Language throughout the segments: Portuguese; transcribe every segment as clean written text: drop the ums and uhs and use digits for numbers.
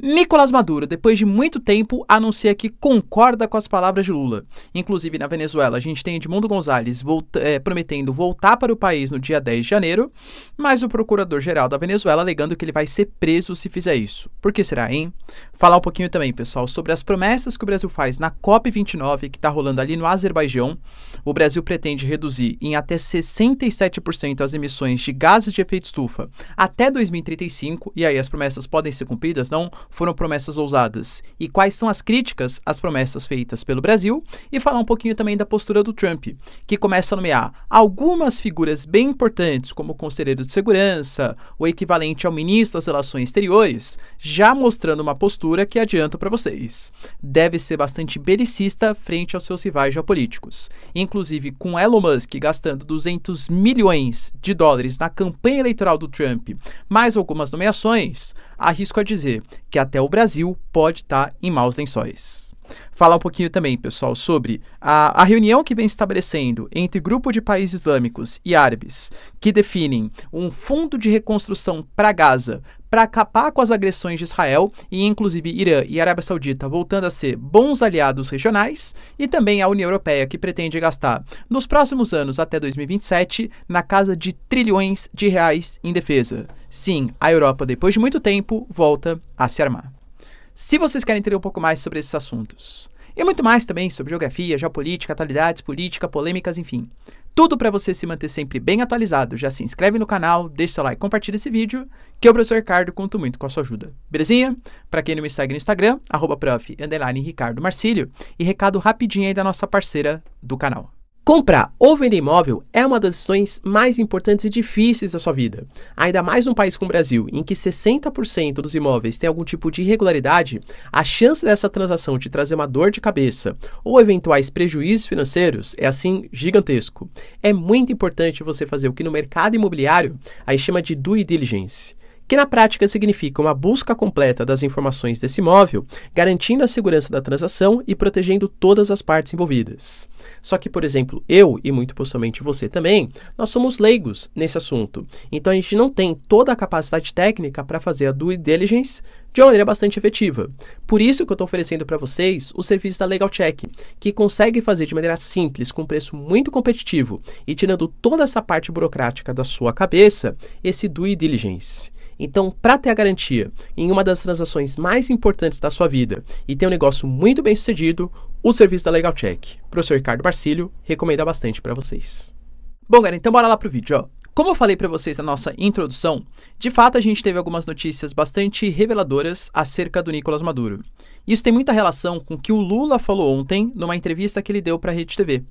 Nicolás Maduro, depois de muito tempo, anuncia que concorda com as palavras de Lula. Inclusive, na Venezuela, a gente tem Edmundo Gonzalez prometendo voltar para o país no dia 10 de janeiro, mas o procurador-geral da Venezuela alegando que ele vai ser preso se fizer isso. Por que será, hein? Falar um pouquinho também, pessoal, sobre as promessas que o Brasil faz na COP29, que está rolando ali no Azerbaijão. O Brasil pretende reduzir em até 67% as emissões de gases de efeito estufa até 2035, e aí as promessas podem ser cumpridas, não? Foram promessas ousadas. E quais são as críticas às promessas feitas pelo Brasil? E falar um pouquinho também da postura do Trump, que começa a nomear algumas figuras bem importantes, como o conselheiro de segurança, o equivalente ao ministro das Relações Exteriores, já mostrando uma postura que adianto para vocês. Deve ser bastante belicista frente aos seus rivais geopolíticos. Inclusive, com Elon Musk gastando 200 milhões de dólares na campanha eleitoral do Trump, mais algumas nomeações, arrisco a dizer que até o Brasil pode estar em maus lençóis. Falar um pouquinho também, pessoal, sobre a reunião que vem se estabelecendo entre grupo de países islâmicos e árabes que definem um fundo de reconstrução para Gaza para acabar com as agressões de Israel e, inclusive, Irã e Arábia Saudita voltando a ser bons aliados regionais, e também a União Europeia, que pretende gastar nos próximos anos, até 2027, na casa de trilhões de reais em defesa. Sim, a Europa, depois de muito tempo, volta a se armar. Se vocês querem entender um pouco mais sobre esses assuntos, e muito mais também sobre geografia, geopolítica, atualidades, política, polêmicas, enfim, tudo para você se manter sempre bem atualizado, já se inscreve no canal, deixa seu like, compartilha esse vídeo, que eu, professor Ricardo, conto muito com a sua ajuda. Belezinha? Para quem não me segue no Instagram, @prof_Ricardo Marcílio, e recado rapidinho aí da nossa parceira do canal. Comprar ou vender imóvel é uma das decisões mais importantes e difíceis da sua vida. Ainda mais num país como o Brasil, em que 60% dos imóveis tem algum tipo de irregularidade, a chance dessa transação te trazer uma dor de cabeça ou eventuais prejuízos financeiros é assim gigantesco. É muito importante você fazer o que no mercado imobiliário a gente chama de due diligence, que na prática significa uma busca completa das informações desse imóvel, garantindo a segurança da transação e protegendo todas as partes envolvidas. Só que, por exemplo, eu, e muito possivelmente você também, nós somos leigos nesse assunto, então a gente não tem toda a capacidade técnica para fazer a due diligence de uma maneira bastante efetiva. Por isso que eu estou oferecendo para vocês o serviço da Legal Check, que consegue fazer de maneira simples, com preço muito competitivo e tirando toda essa parte burocrática da sua cabeça, esse due diligence. Então, para ter a garantia em uma das transações mais importantes da sua vida e ter um negócio muito bem sucedido, o serviço da Legal Check, professor Ricardo Marcílio, recomenda bastante para vocês. Bom, galera, então bora lá pro vídeo, ó. Como eu falei para vocês na nossa introdução, de fato a gente teve algumas notícias bastante reveladoras acerca do Nicolás Maduro. Isso tem muita relação com o que o Lula falou ontem numa entrevista que ele deu para a Rede TV.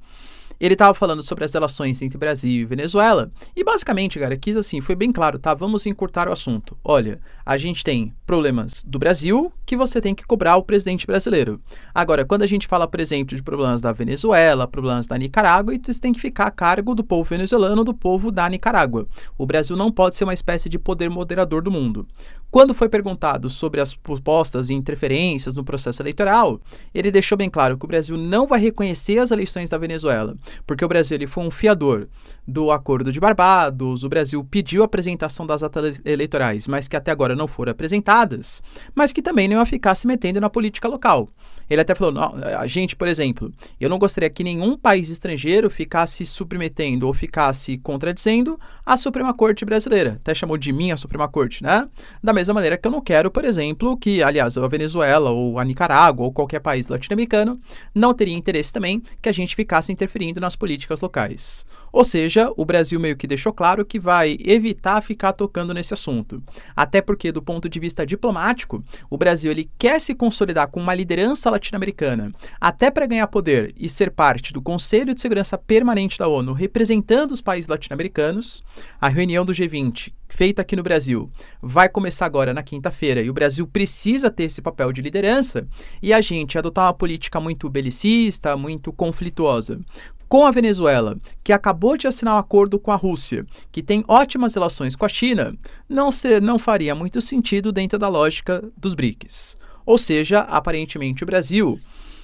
Ele estava falando sobre as relações entre Brasil e Venezuela e basicamente, cara, quis assim, foi bem claro, tá? Vamos encurtar o assunto. Olha, a gente tem problemas do Brasil que você tem que cobrar o presidente brasileiro. Agora, quando a gente fala, por exemplo, de problemas da Venezuela, problemas da Nicarágua, isso tem que ficar a cargo do povo venezuelano, do povo da Nicarágua. O Brasil não pode ser uma espécie de poder moderador do mundo. Quando foi perguntado sobre as propostas e interferências no processo eleitoral, ele deixou bem claro que o Brasil não vai reconhecer as eleições da Venezuela, porque o Brasil ele foi um fiador do Acordo de Barbados, o Brasil pediu a apresentação das atas eleitorais, mas que até agora não foram apresentadas, mas que também não ia ficar se metendo na política local. Ele até falou, não, a gente, por exemplo, eu não gostaria que nenhum país estrangeiro ficasse submetendo ou ficasse contradizendo a Suprema Corte brasileira. Até chamou de mim a Suprema Corte, né? Da mesma maneira que eu não quero, por exemplo, que, aliás, a Venezuela ou a Nicarágua ou qualquer país latino-americano não teria interesse também que a gente ficasse interferindo nas políticas locais. Ou seja, o Brasil meio que deixou claro que vai evitar ficar tocando nesse assunto. Até porque, do ponto de vista diplomático, o Brasil ele quer se consolidar com uma liderança latino-americana, até para ganhar poder e ser parte do Conselho de Segurança Permanente da ONU, representando os países latino-americanos. A reunião do G20, feita aqui no Brasil, vai começar agora na quinta-feira e o Brasil precisa ter esse papel de liderança e a gente adotar uma política muito belicista, muito conflituosa com a Venezuela, que acabou de assinar um acordo com a Rússia, que tem ótimas relações com a China, não faria muito sentido dentro da lógica dos BRICS. Ou seja, aparentemente o Brasil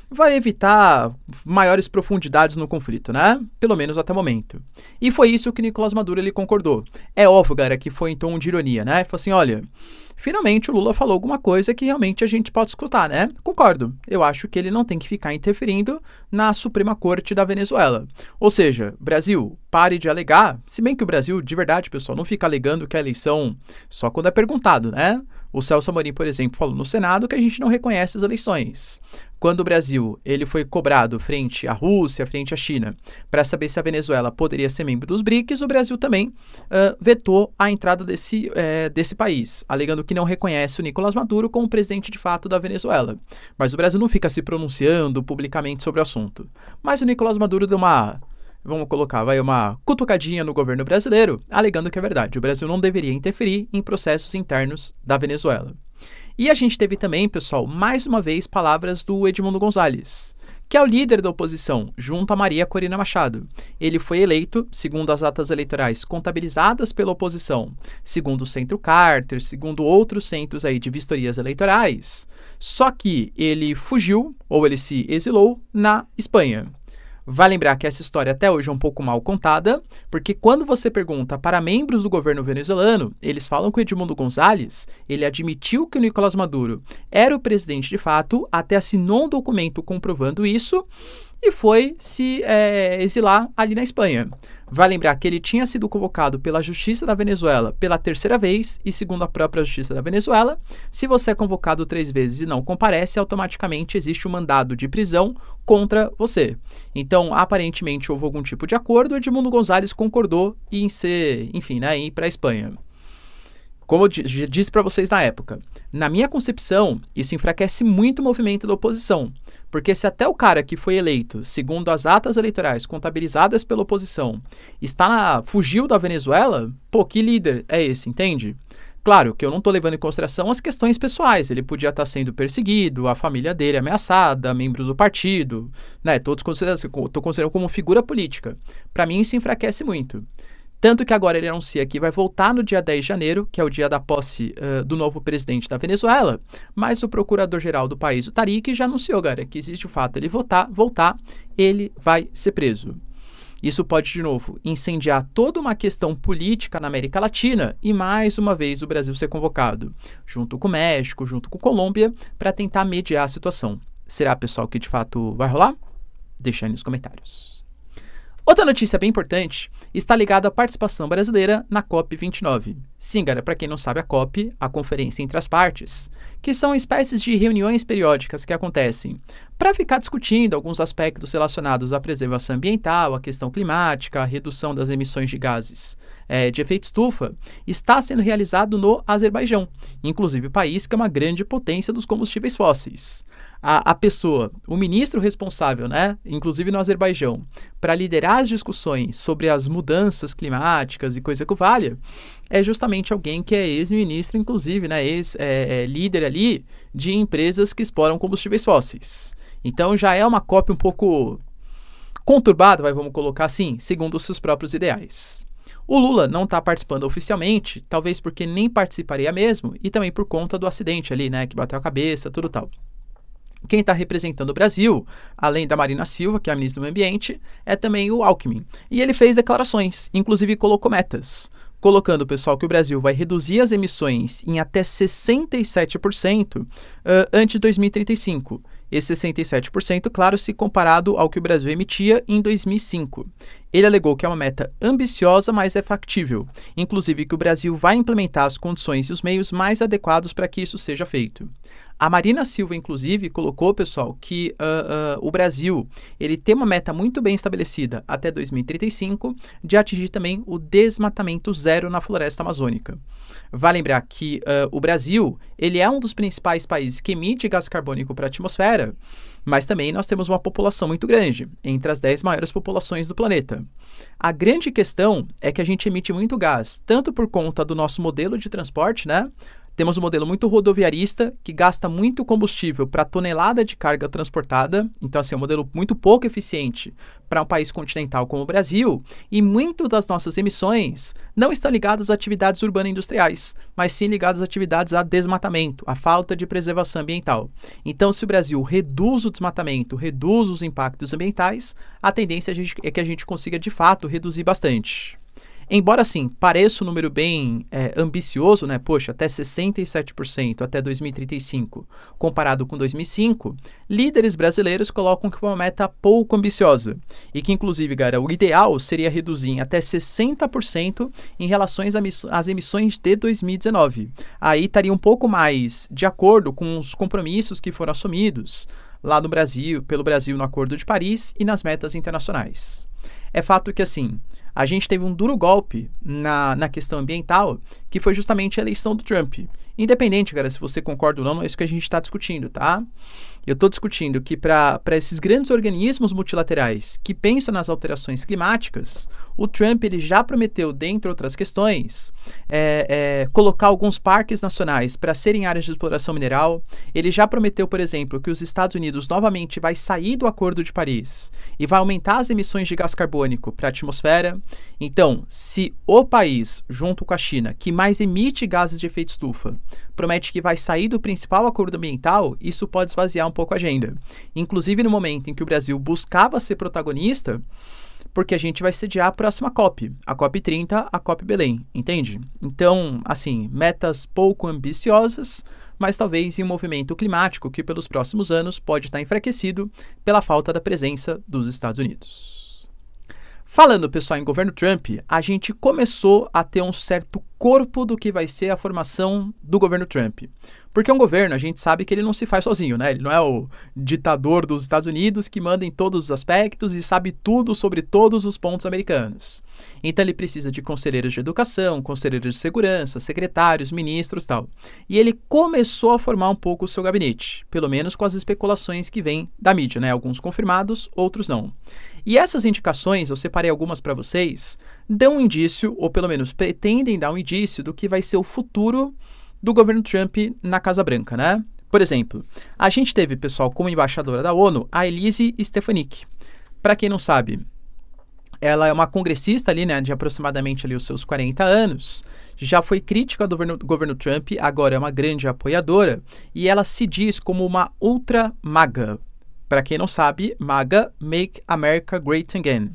vai evitar maiores profundidades no conflito, né? Pelo menos até o momento. E foi isso que Nicolás Maduro ele concordou. É óbvio, galera, que foi em tom de ironia, né? Falou assim, olha, Finalmente, o Lula falou alguma coisa que realmente a gente pode escutar, né? Concordo. Eu acho que ele não tem que ficar interferindo na Suprema Corte da Venezuela. Ou seja, Brasil, pare de alegar. Se bem que o Brasil, de verdade, pessoal, não fica alegando que a eleição só quando é perguntado, né? O Celso Amorim, por exemplo, falou no Senado que a gente não reconhece as eleições. Quando o Brasil ele foi cobrado frente à Rússia, frente à China, para saber se a Venezuela poderia ser membro dos BRICS, o Brasil também vetou a entrada desse país, alegando que não reconhece o Nicolás Maduro como presidente de fato da Venezuela. Mas o Brasil não fica se pronunciando publicamente sobre o assunto. Mas o Nicolás Maduro deu uma... vamos colocar, uma cutucadinha no governo brasileiro, alegando que é verdade, o Brasil não deveria interferir em processos internos da Venezuela. E a gente teve também, pessoal, mais uma vez palavras do Edmundo Gonzalez, que é o líder da oposição, junto a Maria Corina Machado. Ele foi eleito, segundo as atas eleitorais contabilizadas pela oposição, segundo o Centro Carter, segundo outros centros aí de vistorias eleitorais, só que ele fugiu, ou ele se exilou, na Espanha. Vai lembrar que essa história até hoje é um pouco mal contada, porque quando você pergunta para membros do governo venezuelano, eles falam que o Edmundo Gonzalez, ele admitiu que o Nicolás Maduro era o presidente de fato, até assinou um documento comprovando isso e foi se exilar ali na Espanha. Vai lembrar que ele tinha sido convocado pela Justiça da Venezuela pela terceira vez e, segundo a própria Justiça da Venezuela, se você é convocado 3 vezes e não comparece, automaticamente existe um mandado de prisão contra você. Então, aparentemente, houve algum tipo de acordo, Edmundo Gonzalez concordou em ser, enfim, né, ir para a Espanha. Como eu disse para vocês na época, na minha concepção, isso enfraquece muito o movimento da oposição, porque se até o cara que foi eleito, segundo as atas eleitorais contabilizadas pela oposição, fugiu da Venezuela, pô, que líder é esse, entende? Claro que eu não estou levando em consideração as questões pessoais, ele podia estar sendo perseguido, a família dele ameaçada, membros do partido, né, estou considerando como figura política. Para mim isso enfraquece muito. Tanto que agora ele anuncia que vai voltar no dia 10 de janeiro, que é o dia da posse do novo presidente da Venezuela, mas o procurador-geral do país, o Tariq, já anunciou, galera, que existe o fato de ele voltar, ele vai ser preso. Isso pode, de novo, incendiar toda uma questão política na América Latina e, mais uma vez, o Brasil ser convocado, junto com o México, junto com a Colômbia, para tentar mediar a situação. Será, pessoal, que de fato vai rolar? Deixa aí nos comentários. Outra notícia bem importante está ligada à participação brasileira na COP29. Sim, galera, para quem não sabe, a COP, a Conferência entre as Partes, que são espécies de reuniões periódicas que acontecem para ficar discutindo alguns aspectos relacionados à preservação ambiental, à questão climática, à redução das emissões de gases de efeito estufa, está sendo realizado no Azerbaijão, inclusive o país que é uma grande potência dos combustíveis fósseis. A pessoa, o ministro responsável, né, inclusive no Azerbaijão, para liderar as discussões sobre as mudanças climáticas e coisa que valha, é justamente alguém que é ex-ministro, inclusive, né, ex-líder ali de empresas que exploram combustíveis fósseis. Então já é uma COP um pouco conturbada, vamos colocar assim, segundo os seus próprios ideais. O Lula não está participando oficialmente, talvez porque nem participaria mesmo, e também por conta do acidente ali, né, que bateu a cabeça, tudo tal. Quem está representando o Brasil, além da Marina Silva, que é a ministra do Meio Ambiente, é também o Alckmin. E ele fez declarações, inclusive colocou metas, colocando, pessoal, que o Brasil vai reduzir as emissões em até 67% antes de 2035. Esse 67%, claro, se comparado ao que o Brasil emitia em 2005. Ele alegou que é uma meta ambiciosa, mas é factível. Inclusive que o Brasil vai implementar as condições e os meios mais adequados para que isso seja feito. A Marina Silva, inclusive, colocou, pessoal, que o Brasil ele tem uma meta muito bem estabelecida até 2035 de atingir também o desmatamento zero na floresta amazônica. Vale lembrar que o Brasil ele é um dos principais países que emite gás carbônico para a atmosfera, mas também nós temos uma população muito grande, entre as 10 maiores populações do planeta. A grande questão é que a gente emite muito gás, tanto por conta do nosso modelo de transporte, né? Temos um modelo muito rodoviarista, que gasta muito combustível para tonelada de carga transportada. Então, assim, é um modelo muito pouco eficiente para um país continental como o Brasil. E muito das nossas emissões não estão ligadas a atividades urbanas industriais, mas sim ligadas a atividades a desmatamento, a falta de preservação ambiental. Então, se o Brasil reduz o desmatamento, reduz os impactos ambientais, a tendência é que a gente consiga, de fato, reduzir bastante. Embora, assim, pareça um número bem ambicioso, né? Poxa, até 67% até 2035, comparado com 2005, líderes brasileiros colocam que foi uma meta pouco ambiciosa e que, inclusive, cara, o ideal seria reduzir em até 60% em relação às emissões de 2019. Aí estaria um pouco mais de acordo com os compromissos que foram assumidos lá no Brasil, pelo Brasil no Acordo de Paris e nas metas internacionais. É fato que, assim, a gente teve um duro golpe na questão ambiental, que foi justamente a eleição do Trump. Independente, cara, se você concorda ou não, é isso que a gente está discutindo, tá? Eu estou discutindo que para esses grandes organismos multilaterais que pensam nas alterações climáticas, o Trump ele já prometeu, dentre outras questões, colocar alguns parques nacionais para serem áreas de exploração mineral. Ele já prometeu, por exemplo, que os Estados Unidos novamente vai sair do Acordo de Paris e vai aumentar as emissões de gás carbônico para a atmosfera. Então, se o país, junto com a China, que mais emite gases de efeito estufa, promete que vai sair do principal acordo ambiental, isso pode esvaziar um pouco a agenda. Inclusive no momento em que o Brasil buscava ser protagonista, porque a gente vai sediar a próxima COP, a COP 30, a COP Belém, entende? Então, assim, metas pouco ambiciosas, mas talvez em um movimento climático que pelos próximos anos pode estar enfraquecido pela falta da presença dos Estados Unidos. Falando, pessoal, em governo Trump, a gente começou a ter um certo corpo do que vai ser a formação do governo Trump. Porque um governo, a gente sabe que ele não se faz sozinho, né? Ele não é o ditador dos Estados Unidos que manda em todos os aspectos e sabe tudo sobre todos os pontos americanos. Então ele precisa de conselheiros de educação, conselheiros de segurança, secretários, ministros e tal. E ele começou a formar um pouco o seu gabinete, pelo menos com as especulações que vêm da mídia, né? Alguns confirmados, outros não. E essas indicações, eu separei algumas para vocês, dão um indício, ou pelo menos pretendem dar um indício do que vai ser o futuro do governo Trump na Casa Branca, né? Por exemplo, a gente teve, pessoal, como embaixadora da ONU, a Elise Stefanik. Para quem não sabe, ela é uma congressista ali, né, de aproximadamente ali os seus 40 anos, já foi crítica do governo Trump, agora é uma grande apoiadora, e ela se diz como uma ultra MAGA. Para quem não sabe, MAGA, Make America Great Again.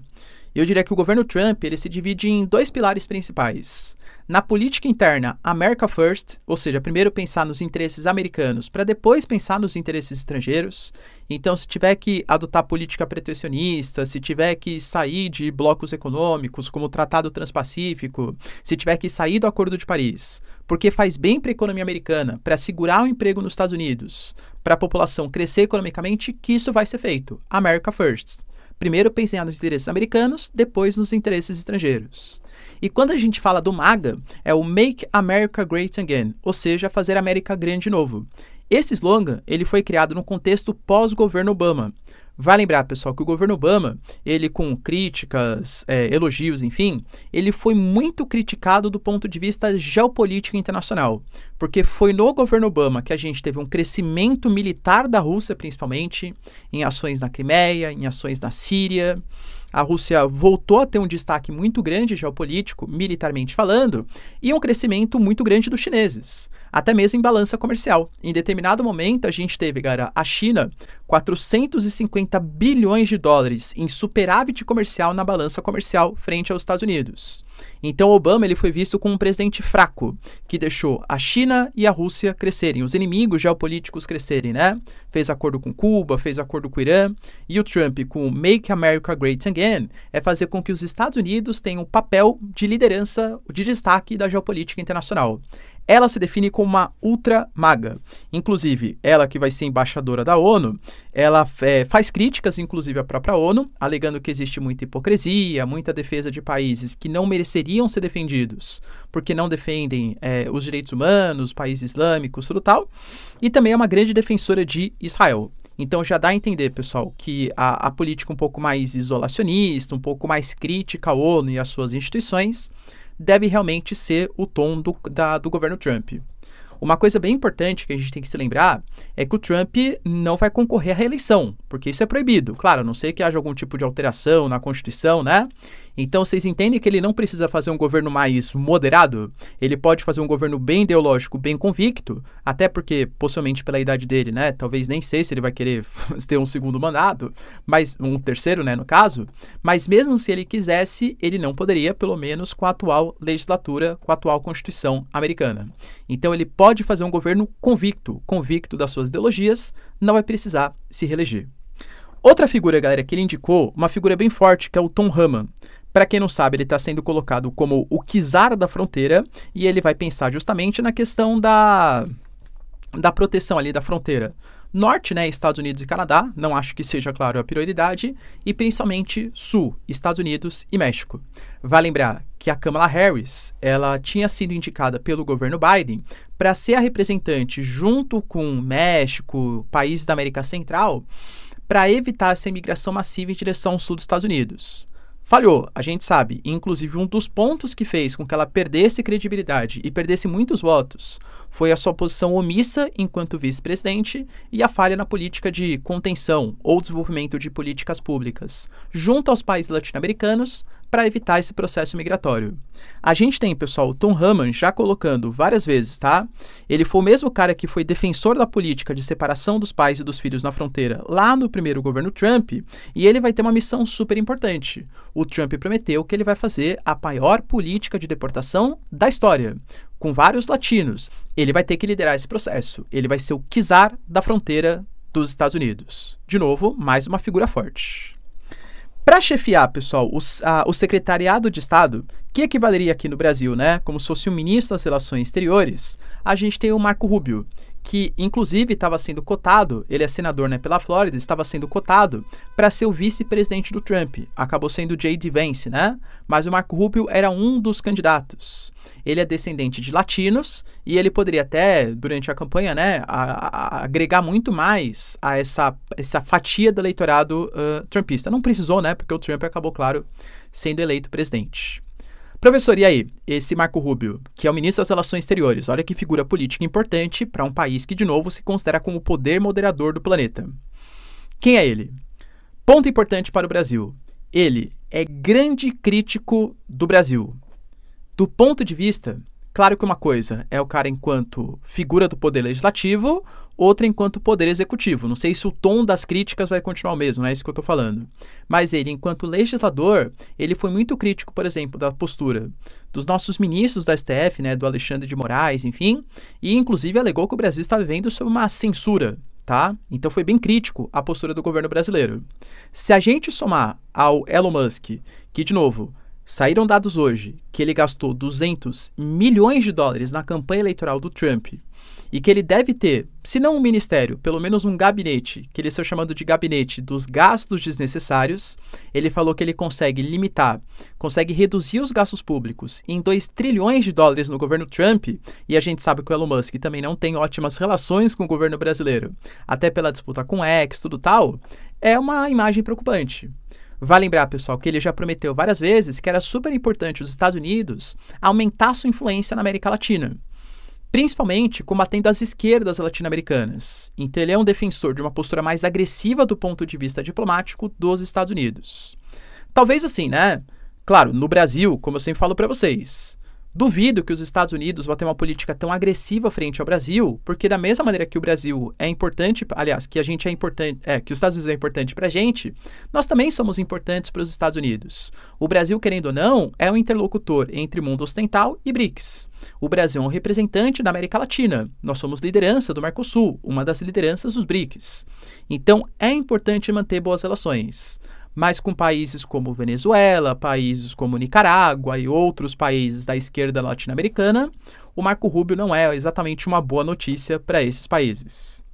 Eu diria que o governo Trump ele se divide em dois pilares principais. Na política interna, America First, ou seja, primeiro pensar nos interesses americanos para depois pensar nos interesses estrangeiros. Então, se tiver que adotar política protecionista, se tiver que sair de blocos econômicos, como o Tratado Transpacífico, se tiver que sair do Acordo de Paris, porque faz bem para a economia americana, para assegurar o emprego nos Estados Unidos, para a população crescer economicamente, que isso vai ser feito. America First. Primeiro pensar nos interesses americanos, depois nos interesses estrangeiros. E quando a gente fala do MAGA, é o Make America Great Again, ou seja, fazer a América grande de novo. Esse slogan ele foi criado no contexto pós-governo Obama. Vai lembrar, pessoal, que o governo Obama, ele com críticas, elogios, enfim, ele foi muito criticado do ponto de vista geopolítico internacional, porque foi no governo Obama que a gente teve um crescimento militar da Rússia, principalmente, em ações na Crimeia, em ações na Síria. A Rússia voltou a ter um destaque muito grande geopolítico, militarmente falando, e um crescimento muito grande dos chineses, até mesmo em balança comercial. Em determinado momento, a gente teve, cara, a China, 450 bilhões de dólares em superávit comercial na balança comercial frente aos Estados Unidos. Então, Obama ele foi visto como um presidente fraco, que deixou a China e a Rússia crescerem, os inimigos geopolíticos crescerem, né? Fez acordo com Cuba, fez acordo com o Irã, e o Trump com Make America Great Again é fazer com que os Estados Unidos tenham um papel de liderança, de destaque da geopolítica internacional. Ela se define como uma ultra-MAGA. Inclusive, ela que vai ser embaixadora da ONU, ela faz críticas, inclusive, à própria ONU, alegando que existe muita hipocrisia, muita defesa de países que não mereceriam ser defendidos, porque não defendem os direitos humanos, países islâmicos, tudo tal. E também é uma grande defensora de Israel. Então já dá a entender, pessoal, que a política um pouco mais isolacionista, um pouco mais crítica à ONU e às suas instituições, deve realmente ser o tom do governo Trump. Uma coisa bem importante que a gente tem que se lembrar é que o Trump não vai concorrer à reeleição, porque isso é proibido. Claro, a não ser que haja algum tipo de alteração na Constituição, né? Então, vocês entendem que ele não precisa fazer um governo mais moderado? Ele pode fazer um governo bem ideológico, bem convicto, até porque, possivelmente pela idade dele, né? Talvez nem sei se ele vai querer ter um segundo mandato, mas um terceiro, né, no caso. Mas mesmo se ele quisesse, ele não poderia, pelo menos com a atual legislatura, com a atual Constituição americana. Então, ele pode fazer um governo convicto das suas ideologias, não vai precisar se reeleger. Outra figura, galera, que ele indicou, uma figura bem forte, que é o Tom Homan. Para quem não sabe, ele está sendo colocado como o czar da fronteira e ele vai pensar justamente na questão da proteção ali da fronteira norte, né, Estados Unidos e Canadá, não acho que seja, claro, a prioridade, e principalmente sul, Estados Unidos e México. Vai lembrar que a Kamala Harris, ela tinha sido indicada pelo governo Biden para ser a representante junto com México, países da América Central, para evitar essa imigração massiva em direção ao sul dos Estados Unidos. Falhou, a gente sabe, inclusive um dos pontos que fez com que ela perdesse credibilidade e perdesse muitos votos foi a sua posição omissa enquanto vice-presidente e a falha na política de contenção ou desenvolvimento de políticas públicas junto aos países latino-americanos para evitar esse processo migratório. A gente tem, pessoal, o Tom Homan já colocando várias vezes, tá? Ele foi o mesmo cara que foi defensor da política de separação dos pais e dos filhos na fronteira lá no primeiro governo Trump, e ele vai ter uma missão super importante. O Trump prometeu que ele vai fazer a maior política de deportação da história, com vários latinos. Ele vai ter que liderar esse processo. Ele vai ser o czar da fronteira dos Estados Unidos. De novo, mais uma figura forte. Para chefiar, pessoal, o secretariado de Estado, que equivaleria aqui no Brasil, né, como se fosse o ministro das Relações Exteriores, a gente tem o Marco Rubio, que inclusive estava sendo cotado, ele é senador, né, pela Flórida, estava sendo cotado para ser o vice-presidente do Trump. Acabou sendo o J.D. Vance, né? Mas o Marco Rubio era um dos candidatos. Ele é descendente de latinos e ele poderia até, durante a campanha, né, agregar muito mais a essa fatia do eleitorado trumpista. Não precisou, né, porque o Trump acabou, claro, sendo eleito presidente. Professor, e aí? Esse Marco Rubio, que é o ministro das Relações Exteriores, olha que figura política importante para um país que, de novo, se considera como o poder moderador do planeta. Quem é ele? Ponto importante para o Brasil. Ele é grande crítico do Brasil. Do ponto de vista, claro que uma coisa é o cara enquanto figura do poder legislativo, outra enquanto poder executivo. Não sei se o tom das críticas vai continuar o mesmo, não é isso que eu estou falando. Mas ele, enquanto legislador, ele foi muito crítico, por exemplo, da postura dos nossos ministros da STF, né, do Alexandre de Moraes, enfim, e inclusive alegou que o Brasil está vivendo sob uma censura, tá? Então foi bem crítico a postura do governo brasileiro. Se a gente somar ao Elon Musk, que, de novo, saíram dados hoje que ele gastou 200 milhões de dólares na campanha eleitoral do Trump e que ele deve ter, se não um ministério, pelo menos um gabinete, que ele está chamando de gabinete dos gastos desnecessários, ele falou que ele consegue limitar, consegue reduzir os gastos públicos em 2 trilhões de dólares no governo Trump, e a gente sabe que o Elon Musk também não tem ótimas relações com o governo brasileiro, até pela disputa com o X, tudo tal, é uma imagem preocupante. Vale lembrar, pessoal, que ele já prometeu várias vezes que era super importante os Estados Unidos aumentar sua influência na América Latina, principalmente combatendo as esquerdas latino-americanas. Então ele é um defensor de uma postura mais agressiva do ponto de vista diplomático dos Estados Unidos. Talvez assim, né? Claro, no Brasil, como eu sempre falo para vocês, duvido que os Estados Unidos vão ter uma política tão agressiva frente ao Brasil, porque da mesma maneira que o Brasil é importante, aliás, que a gente é importante, que os Estados Unidos é importante para a gente, nós também somos importantes para os Estados Unidos. O Brasil, querendo ou não, é um interlocutor entre mundo ocidental e BRICS. O Brasil é um representante da América Latina. Nós somos liderança do Mercosul, uma das lideranças dos BRICS. Então, é importante manter boas relações. Mas com países como Venezuela, países como Nicarágua e outros países da esquerda latino-americana, o Marco Rubio não é exatamente uma boa notícia para esses países.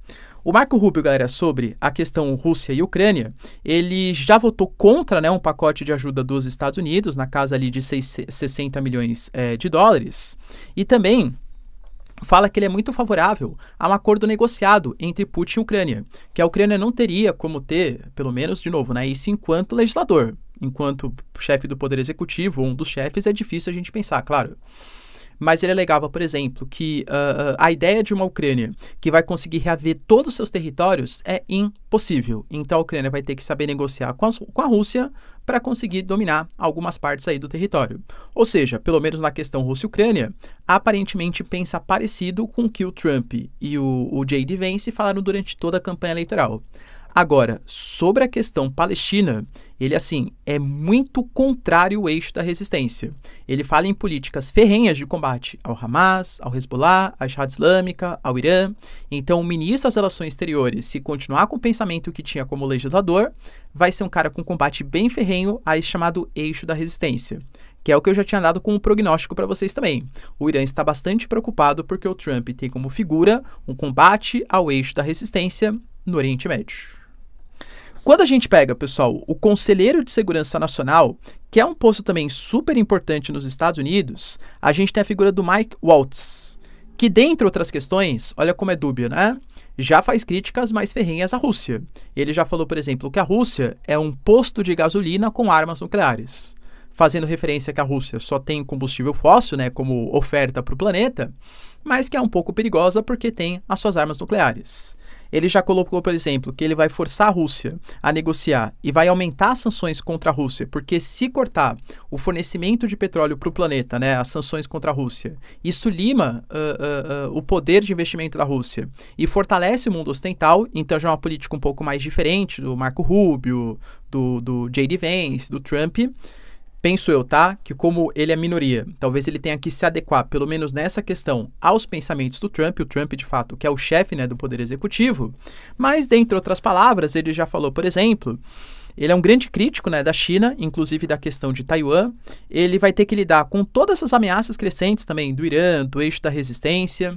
O Marco Rubio, galera, sobre a questão Rússia e Ucrânia, ele já votou contra, né, um pacote de ajuda dos Estados Unidos, na casa ali de 60 milhões de dólares, e também fala que ele é muito favorável a um acordo negociado entre Putin e Ucrânia, que a Ucrânia não teria como ter, pelo menos, de novo, né, isso enquanto legislador. Enquanto chefe do Poder Executivo, um dos chefes, é difícil a gente pensar, claro. mas ele alegava, por exemplo, que a ideia de uma Ucrânia que vai conseguir reaver todos os seus territórios é impossível. Então a Ucrânia vai ter que saber negociar com a Rússia para conseguir dominar algumas partes aí do território. Ou seja, pelo menos na questão Rússia-Ucrânia, aparentemente pensa parecido com o que o Trump e o J.D. Vance falaram durante toda a campanha eleitoral. Agora, sobre a questão palestina, ele, assim, é muito contrário ao eixo da resistência. Ele fala em políticas ferrenhas de combate ao Hamas, ao Hezbollah, à Jihad Islâmica, ao Irã. Então, o ministro das Relações Exteriores, se continuar com o pensamento que tinha como legislador, vai ser um cara com combate bem ferrenho a esse chamado eixo da resistência, que é o que eu já tinha dado como prognóstico para vocês também. O Irã está bastante preocupado porque o Trump tem como figura um combate ao eixo da resistência no Oriente Médio. Quando a gente pega, pessoal, o Conselheiro de Segurança Nacional, que é um posto também super importante nos Estados Unidos, a gente tem a figura do Mike Waltz, que, dentre outras questões, olha como é dúbia, né? Já faz críticas mais ferrenhas à Rússia. Ele já falou, por exemplo, que a Rússia é um posto de gasolina com armas nucleares, fazendo referência que a Rússia só tem combustível fóssil, né, como oferta para o planeta, mas que é um pouco perigosa porque tem as suas armas nucleares. Ele já colocou, por exemplo, que ele vai forçar a Rússia a negociar e vai aumentar as sanções contra a Rússia, porque se cortar o fornecimento de petróleo para o planeta, né, as sanções contra a Rússia, isso lima o poder de investimento da Rússia e fortalece o mundo ocidental. Então já é uma política um pouco mais diferente do Marco Rubio, do J.D. Vance, do Trump. Penso eu, tá? Que como ele é minoria, talvez ele tenha que se adequar, pelo menos nessa questão, aos pensamentos do Trump. O Trump, de fato, que é o chefe, né, do poder executivo. Mas, dentre outras palavras, ele já falou, por exemplo, ele é um grande crítico, né, da China, inclusive da questão de Taiwan. Ele vai ter que lidar com todas essas ameaças crescentes também do Irã, do eixo da resistência.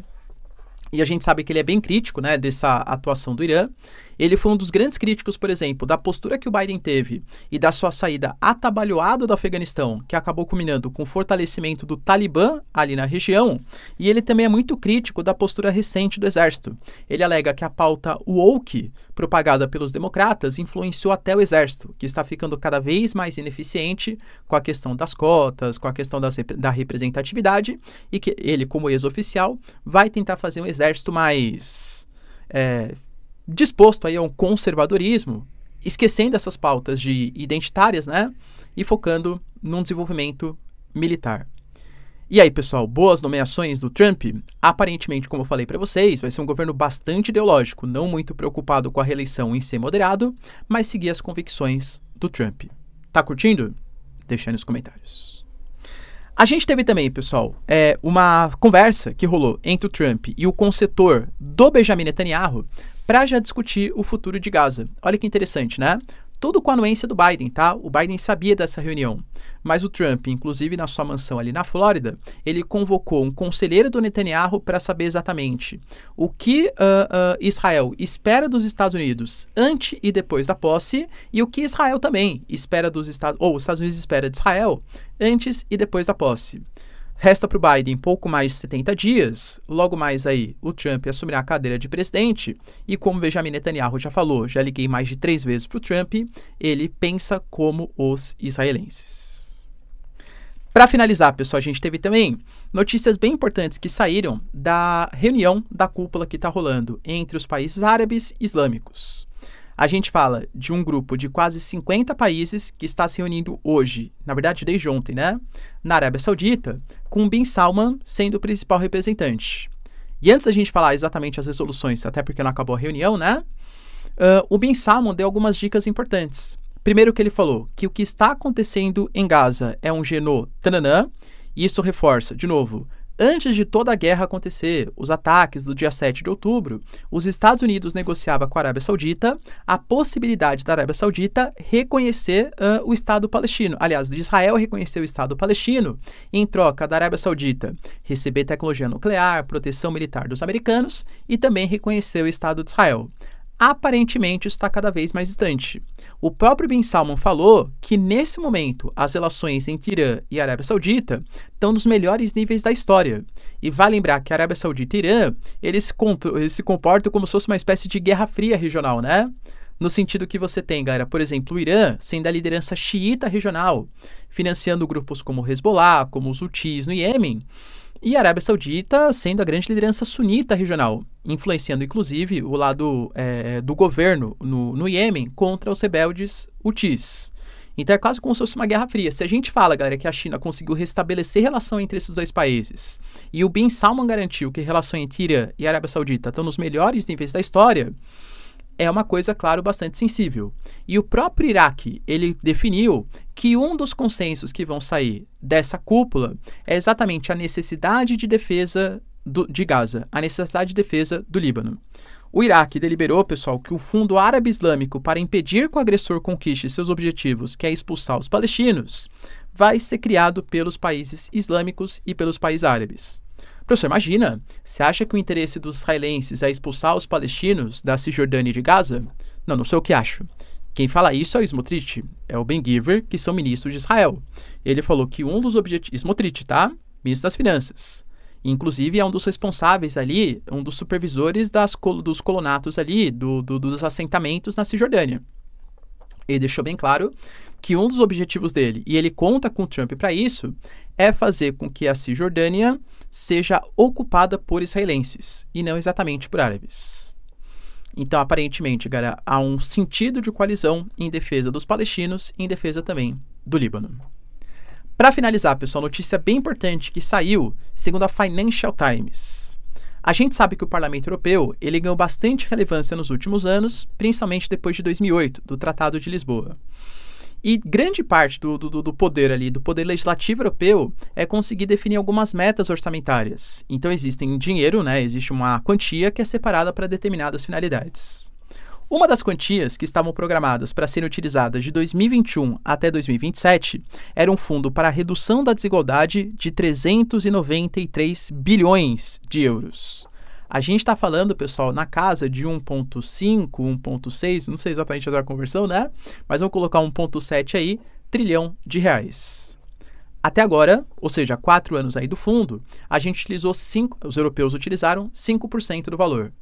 E a gente sabe que ele é bem crítico, né, dessa atuação do Irã. Ele foi um dos grandes críticos, por exemplo, da postura que o Biden teve e da sua saída atabalhoada do Afeganistão, que acabou culminando com o fortalecimento do Talibã ali na região. E ele também é muito crítico da postura recente do exército. Ele alega que a pauta woke, propagada pelos democratas, influenciou até o exército, que está ficando cada vez mais ineficiente com a questão das cotas, com a questão da representatividade, e que ele, como ex-oficial, vai tentar fazer um exército mais disposto aí a um conservadorismo, esquecendo essas pautas identitárias, né? E focando num desenvolvimento militar. E aí, pessoal, boas nomeações do Trump? Aparentemente, como eu falei para vocês, vai ser um governo bastante ideológico, não muito preocupado com a reeleição em ser moderado, mas seguir as convicções do Trump. Tá curtindo? Deixa aí nos comentários. A gente teve também, pessoal, uma conversa que rolou entre o Trump e o consultor do Benjamin Netanyahu para já discutir o futuro de Gaza. Olha que interessante, né? Tudo com a anuência do Biden, tá? O Biden sabia dessa reunião, mas o Trump, inclusive na sua mansão ali na Flórida, ele convocou um conselheiro do Netanyahu para saber exatamente o que Israel espera dos Estados Unidos antes e depois da posse e o que Israel também espera dos Estados Unidos espera de Israel antes e depois da posse. Resta para o Biden pouco mais de 70 dias, logo mais aí o Trump assumirá a cadeira de presidente e como Benjamin Netanyahu já falou, já liguei mais de 3 vezes para o Trump, ele pensa como os israelenses. Para finalizar, pessoal, a gente teve também notícias bem importantes que saíram da reunião da cúpula que está rolando entre os países árabes e islâmicos. A gente fala de um grupo de quase 50 países que está se reunindo hoje, na verdade desde ontem, né? Na Arábia Saudita, com Bin Salman sendo o principal representante. E antes da gente falar exatamente as resoluções, até porque não acabou a reunião, né? O Bin Salman deu algumas dicas importantes. Primeiro que ele falou que o que está acontecendo em Gaza é um genô-tananã, e isso reforça, de novo, antes de toda a guerra acontecer, os ataques do dia 7 de outubro, os Estados Unidos negociavam com a Arábia Saudita a possibilidade da Arábia Saudita reconhecer o Estado palestino. Aliás, de Israel reconhecer o Estado palestino em troca da Arábia Saudita receber tecnologia nuclear, proteção militar dos americanos e também reconhecer o Estado de Israel. Aparentemente, isso está cada vez mais distante. O próprio Bin Salman falou que, nesse momento, as relações entre Irã e Arábia Saudita estão nos melhores níveis da história. E vai lembrar que a Arábia Saudita e Irã, eles se comportam como se fosse uma espécie de guerra fria regional, né? No sentido que você tem, galera, por exemplo, o Irã sendo a liderança xiita regional, financiando grupos como o Hezbollah, como os Houthis no Iêmen, E a Arábia Saudita sendo a grande liderança sunita regional, influenciando inclusive o lado do governo no Iêmen contra os rebeldes Houthis. Então é quase como se fosse uma guerra fria. Se a gente fala, galera, que a China conseguiu restabelecer relação entre esses dois países e o Bin Salman garantiu que a relação entre Irã e a Arábia Saudita estão nos melhores níveis da história, é uma coisa, claro, bastante sensível. E o próprio Iraque, ele definiu que um dos consensos que vão sair dessa cúpula é exatamente a necessidade de defesa de Gaza, a necessidade de defesa do Líbano. O Iraque deliberou, pessoal, que o Fundo Árabe Islâmico para impedir que o agressor conquiste seus objetivos, que é expulsar os palestinos, vai ser criado pelos países islâmicos e pelos países árabes. Professor, imagina, você acha que o interesse dos israelenses é expulsar os palestinos da Cisjordânia e de Gaza? Não, não sei o que acho. Quem fala isso é o Smotrich, é o Ben-Gvir, que são ministros de Israel. Ele falou que um dos objetivos... Smotrich, tá? Ministro das Finanças. Inclusive, é um dos responsáveis ali, um dos supervisores dos colonatos ali, dos assentamentos na Cisjordânia. Ele deixou bem claro que um dos objetivos dele, e ele conta com o Trump para isso, é fazer com que a Cisjordânia seja ocupada por israelenses, e não exatamente por árabes. Então, aparentemente, galera, há um sentido de coalizão em defesa dos palestinos e em defesa também do Líbano. Para finalizar, pessoal, notícia bem importante que saiu, segundo a Financial Times. A gente sabe que o Parlamento Europeu ele ganhou bastante relevância nos últimos anos, principalmente depois de 2008, do Tratado de Lisboa. E grande parte do poder ali, do poder legislativo europeu, é conseguir definir algumas metas orçamentárias. Então existem dinheiro, né? Existe uma quantia que é separada para determinadas finalidades. Uma das quantias que estavam programadas para serem utilizadas de 2021 até 2027 era um fundo para a redução da desigualdade de 393 bilhões de euros. A gente está falando, pessoal, na casa de 1,5, 1,6, não sei exatamente a conversão, né? Mas vamos colocar 1,7 aí, trilhão de reais. Até agora, ou seja, 4 anos aí do fundo, a gente utilizou os europeus utilizaram 5% do valor.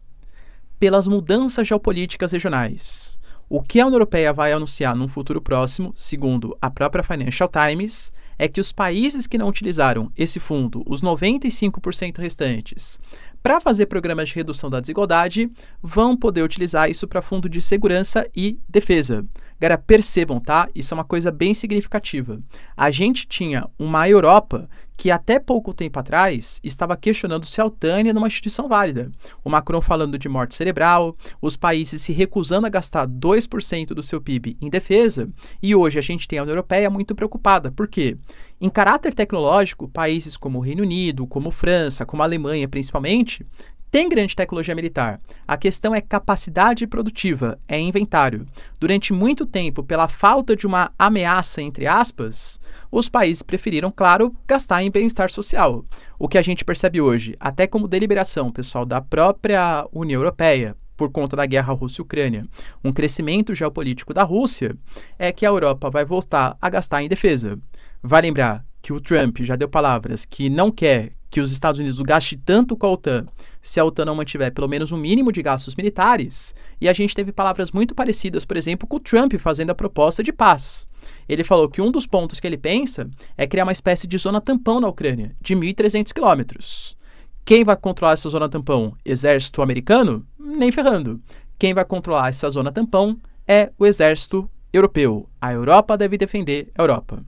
Pelas mudanças geopolíticas regionais. O que a União Europeia vai anunciar num futuro próximo, segundo a própria Financial Times, é que os países que não utilizaram esse fundo, os 95% restantes, para fazer programas de redução da desigualdade, vão poder utilizar isso para fundo de segurança e defesa. Galera, percebam, tá? Isso é uma coisa bem significativa. A gente tinha uma Europa que até pouco tempo atrás estava questionando se a OTAN é uma instituição válida. O Macron falando de morte cerebral, os países se recusando a gastar 2% do seu PIB em defesa, e hoje a gente tem a União Europeia muito preocupada. Por quê? Em caráter tecnológico, países como o Reino Unido, como França, como a Alemanha principalmente, tem grande tecnologia militar. A questão é capacidade produtiva, é inventário. Durante muito tempo, pela falta de uma ameaça, entre aspas, os países preferiram, claro, gastar em bem-estar social. O que a gente percebe hoje, até como deliberação, pessoal, da própria União Europeia, por conta da guerra Rússia-Ucrânia, um crescimento geopolítico da Rússia, é que a Europa vai voltar a gastar em defesa. Vai lembrar que o Trump já deu palavras que não quer que os Estados Unidos gastem tanto com a OTAN se a OTAN não mantiver pelo menos um mínimo de gastos militares, e a gente teve palavras muito parecidas, por exemplo, com o Trump fazendo a proposta de paz. Ele falou que um dos pontos que ele pensa é criar uma espécie de zona tampão na Ucrânia, de 1.300 quilômetros. Quem vai controlar essa zona tampão? Exército americano? Nem ferrando. Quem vai controlar essa zona tampão é o exército europeu. A Europa deve defender a Europa.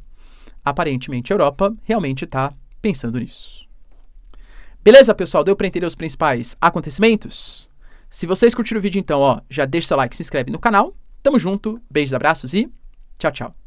Aparentemente, a Europa realmente está pensando nisso. Beleza, pessoal? Deu para entender os principais acontecimentos? Se vocês curtiram o vídeo, então, ó, já deixa seu like, se inscreve no canal. Tamo junto, beijos, abraços e tchau, tchau.